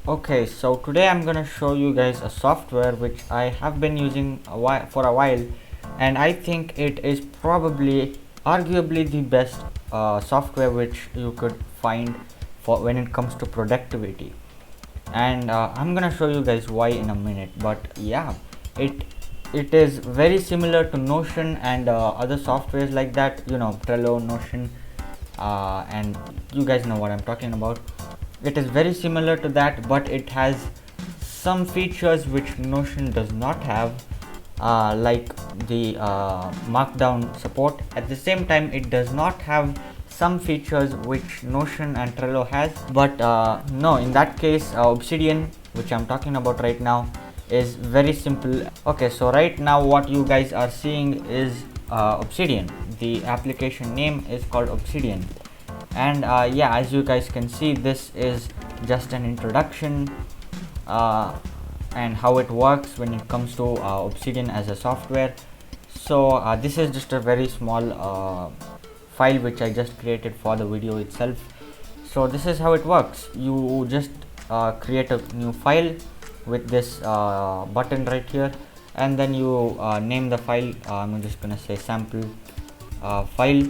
Okay, so today I'm gonna show you guys a software which I have been using for a while, and I think it is probably arguably the best software which you could find for when it comes to productivity. And I'm gonna show you guys why in a minute. But yeah, it it is very similar to Notion and other softwares like that. You know, Trello, Notion, and you guys know what I'm talking about. It is very similar to that, but it has some features which Notion does not have, like the markdown support. At the same time, it does not have some features which Notion and Trello has. But no, in that case, Obsidian, which I'm talking about right now, is very simple. Okay, so right now what you guys are seeing is Obsidian. The application name is called Obsidian, and yeah, as you guys can see, this is just an introduction uh, and how it works when it comes to Obsidian as a software. So this is just a very small file which I just created for the video itself. So this is how it works. You just create a new file with this button right here, and then you name the file. I'm just gonna say sample file,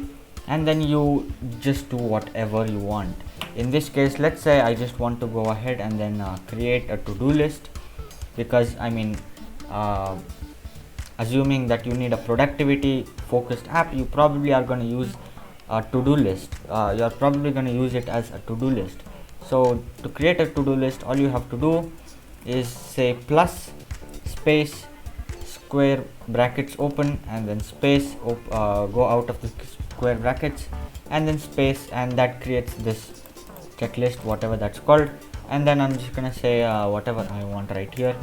and then you just do whatever you want. In this case, let's say I just want to go ahead and then create a to-do list, because I mean, assuming that you need a productivity focused app, you probably are going to use a to-do list. You're probably going to use it as a to-do list. So to create a to-do list, all you have to do is say plus space square brackets open, and then space go out of the square brackets, and then space, and that creates this checklist, whatever that's called. And then I'm just gonna say whatever I want right here,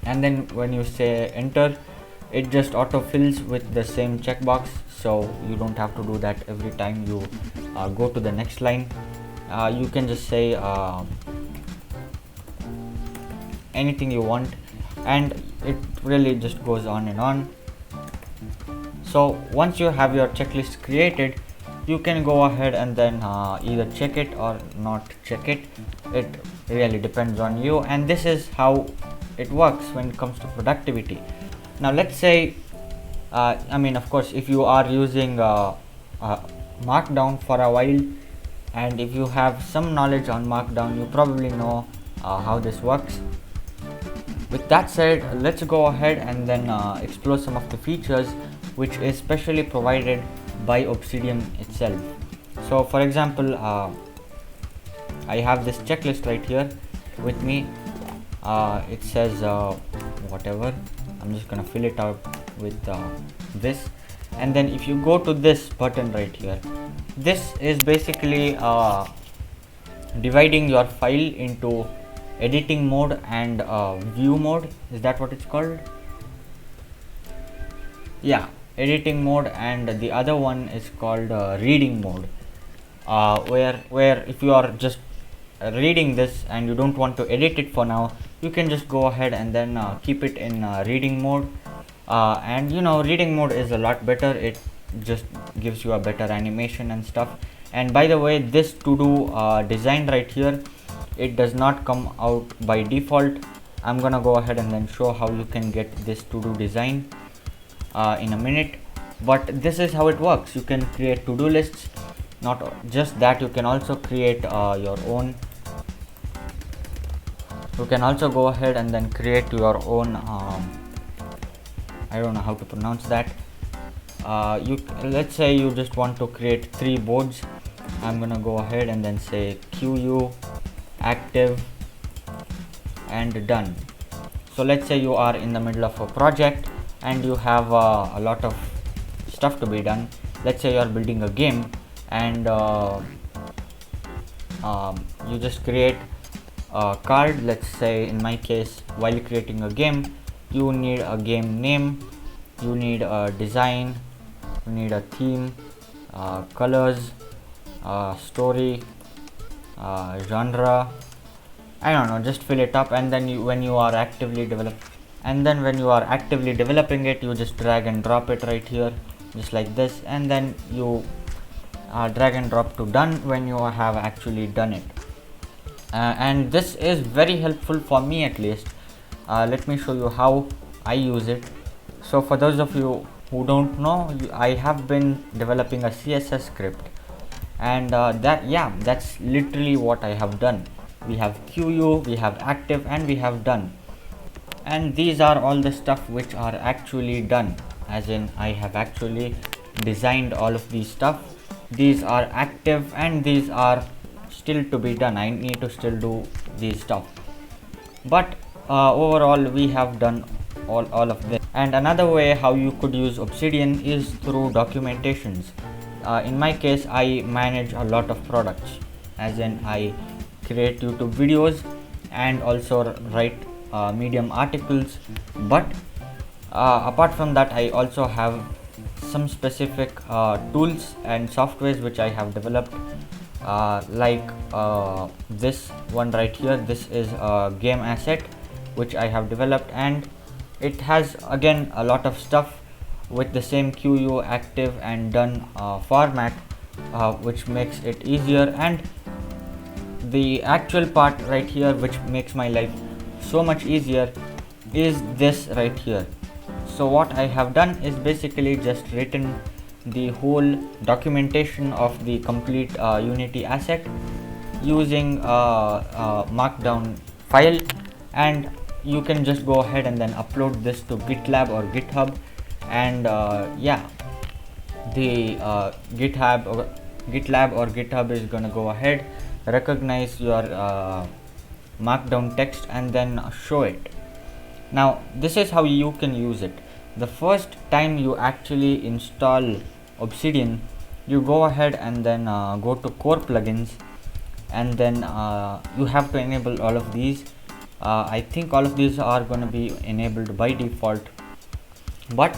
and then when you say enter, it just auto fills with the same checkbox, so you don't have to do that every time you go to the next line. You can just say anything you want, and it really just goes on and on. So once you have your checklist created, you can go ahead and then either check it or not check it. It really depends on you, and this is how it works when it comes to productivity. Now let's say I mean, of course, if you are using markdown for a while, and if you have some knowledge on markdown, you probably know how this works. With that said, let's go ahead and then explore some of the features which is specially provided by Obsidian itself. So for example, I have this checklist right here with me. It says whatever. I'm just gonna fill it out with this, and then if you go to this button right here, this is basically dividing your file into editing mode and view mode. Is that what it's called? Yeah, editing mode, and the other one is called reading mode, where if you are just reading this and you don't want to edit it for now, you can just go ahead and then keep it in reading mode. And you know, reading mode is a lot better. It just gives you a better animation and stuff. And by the way, this to do design right here, it does not come out by default. I'm gonna go ahead and then show how you can get this to do design in a minute. But this is how it works. You can create to do lists. Not just that, you can also create your own. You can also go ahead and then create your own I don't know how to pronounce that. Let's say you just want to create 3 boards. I'm gonna go ahead and then say QU active and done. So let's say you are in the middle of a project and you have a lot of stuff to be done. Let's say you are building a game, and you just create a card. Let's say in my case, while creating a game, you need a game name, you need a design, you need a theme, colors, story, genre. I don't know, just fill it up, and then when you are actively developing it, you just drag and drop it right here, just like this, and then you drag and drop to done when you have actually done it. and this is very helpful for me at least. Let me show you how I use it. So for those of you who don't know, I have been developing a CSS script, and that's literally what I have done. We have QU, we have active, and we have done, and these are all the stuff which are actually done, as in I have actually designed all of these stuff. These are active and these are still to be done. I need to still do these stuff, but overall we have done all of this. And another way how you could use Obsidian is through documentations. In my case, I manage a lot of products, as in I create YouTube videos and also write Medium articles, but apart from that I also have some specific tools and softwares which I have developed, this one right here. This is a game asset which I have developed, and it has again a lot of stuff with the same QU, active, and done format, which makes it easier. And the actual part right here which makes my life so much easier is this right here. So what I have done is basically just written the whole documentation of the complete Unity asset using markdown file, and you can just go ahead and then upload this to GitLab or GitHub, and the GitLab or GitHub is gonna go ahead, recognize your markdown text, and then show it. Now this is how you can use it. The first time you actually install Obsidian, you go ahead and then go to core plugins, and then you have to enable all of these. I think all of these are going to be enabled by default, but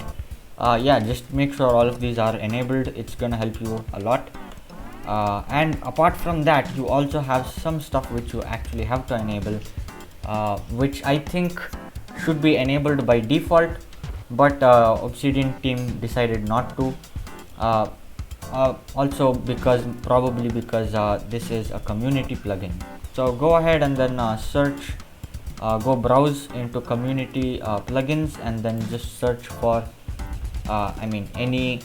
just make sure all of these are enabled. It's going to help you a lot. And apart from that, you also have some stuff which you actually have to enable, which I think should be enabled by default, but Obsidian team decided not to, also probably because this is a community plugin. So go ahead and then search, go browse into community plugins, and then just search for any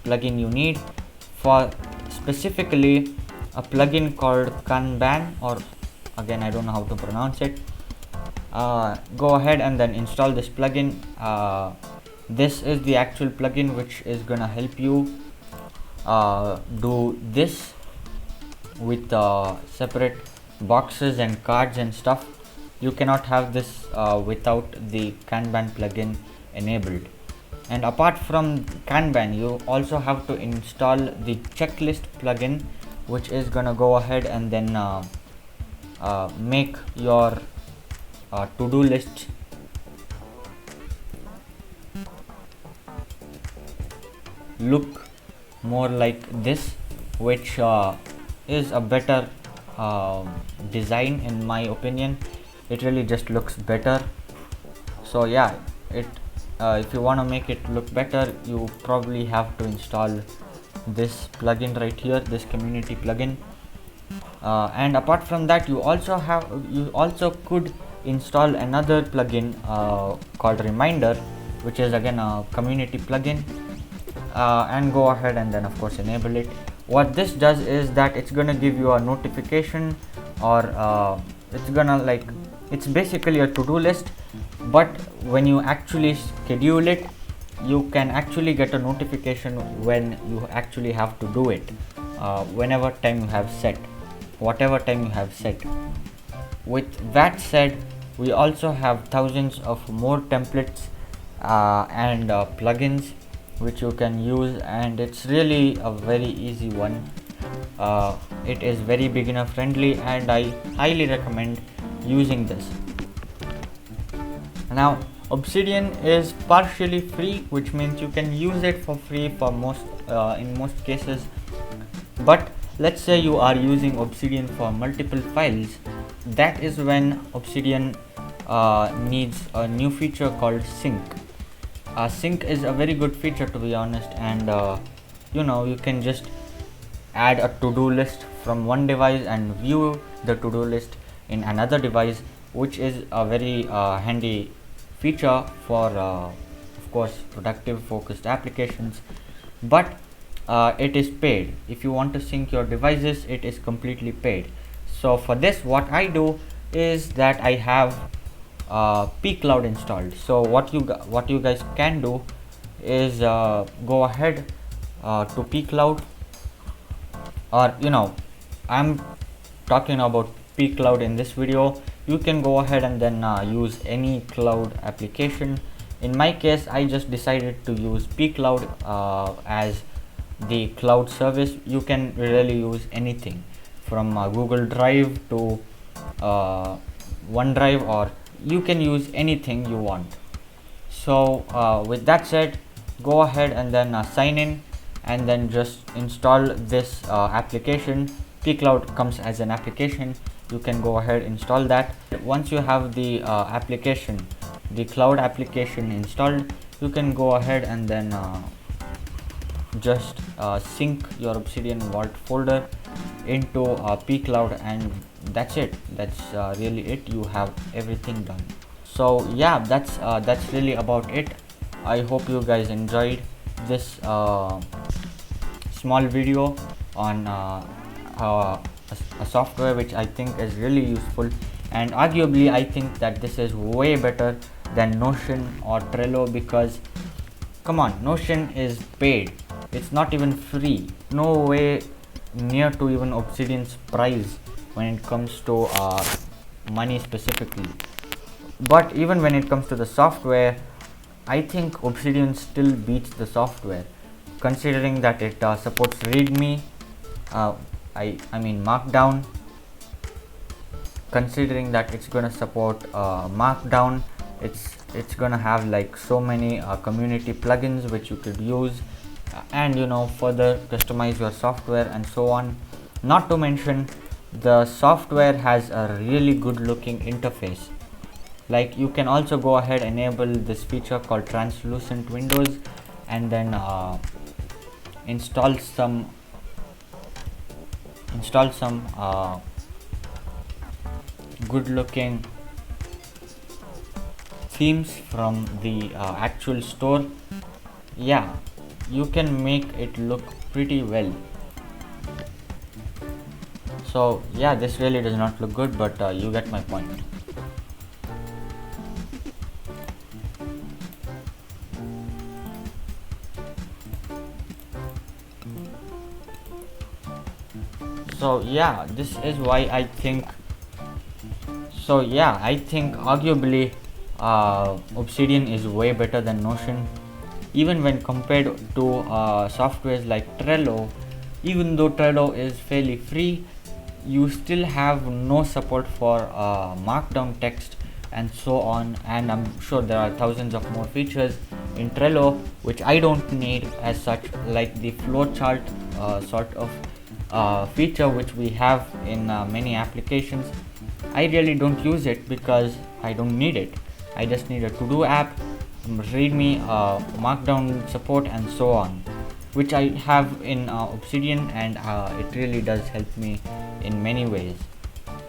plugin you need. For specifically a plugin called Kanban, or again I don't know how to pronounce it. Go ahead and then install this plugin. This is the actual plugin which is gonna help you do this with separate boxes and cards and stuff. You cannot have this without the Kanban plugin enabled. And apart from Kanban, you also have to install the checklist plugin, which is gonna go ahead and then make your to-do list look more like this, which is a better design in my opinion. It really just looks better. So yeah, if you want to make it look better, you probably have to install this plugin right here, this community plugin. And apart from that, you also could install another plugin called Reminder, which is again a community plugin, and go ahead and then of course enable it. What this does is that it's gonna give you a notification, or it's basically a to-do list, but when you actually schedule it, you can actually get a notification when you actually have to do it, whatever time you have set. With that said, we also have thousands of more templates and plugins which you can use, and it's really a very easy one. It is very beginner friendly, and I highly recommend using this. Now Obsidian is partially free, which means you can use it for free for in most cases. But let's say you are using Obsidian for multiple files. That is when Obsidian needs a new feature called sync. Sync is a very good feature, to be honest, and you can just add a to-do list from one device and view the to-do list in another device, which is a very handy feature for of course productive focused applications. But it is paid. If you want to sync your devices, it is completely paid. So for this, what I do is that I have pCloud installed. So what you guys can do is go ahead to pCloud, or I'm talking about pCloud in this video. You can go ahead and then use any cloud application. In my case, I just decided to use pCloud as the cloud service. You can really use anything from Google Drive to OneDrive, or you can use anything you want. So with that said, go ahead and then sign in, and then just install this application. pCloud comes as an application. You can go ahead install that. Once you have the application, the cloud application installed, you can go ahead and then just sync your Obsidian Vault folder into pCloud, and that's it. That's really it. You have everything done. So yeah, that's really about it. I hope you guys enjoyed this small video on a software which I think is really useful, and arguably I think that this is way better than Notion or Trello, because come on, Notion is paid. It's not even free. No way near to even Obsidian's price when it comes to money specifically. But even when it comes to the software, I think Obsidian still beats the software, considering that it supports README, I mean Markdown, considering that it's gonna support Markdown. It's gonna have like so many community plugins which you could use, and further customize your software and so on. Not to mention, the software has a really good looking interface. Like, you can also go ahead and enable this feature called translucent windows, and then install some good looking themes from the actual store. Yeah, you can make it look pretty well. So yeah, this really does not look good, but you get my point. So yeah, this is why I think arguably Obsidian is way better than Notion, even when compared to softwares like Trello. Even though Trello is fairly free, you still have no support for Markdown text and so on, and I'm sure there are thousands of more features in Trello which I don't need as such, like the flowchart sort of feature which we have in many applications. I really don't use it because I don't need it. I just need a to-do app, README, Markdown support, and so on, which I have in Obsidian, and it really does help me in many ways.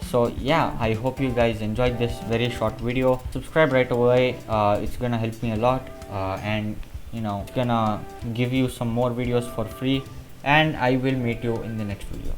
So yeah, I hope you guys enjoyed this very short video. Subscribe right away. It's gonna help me a lot, and it's gonna give you some more videos for free, and I will meet you in the next video.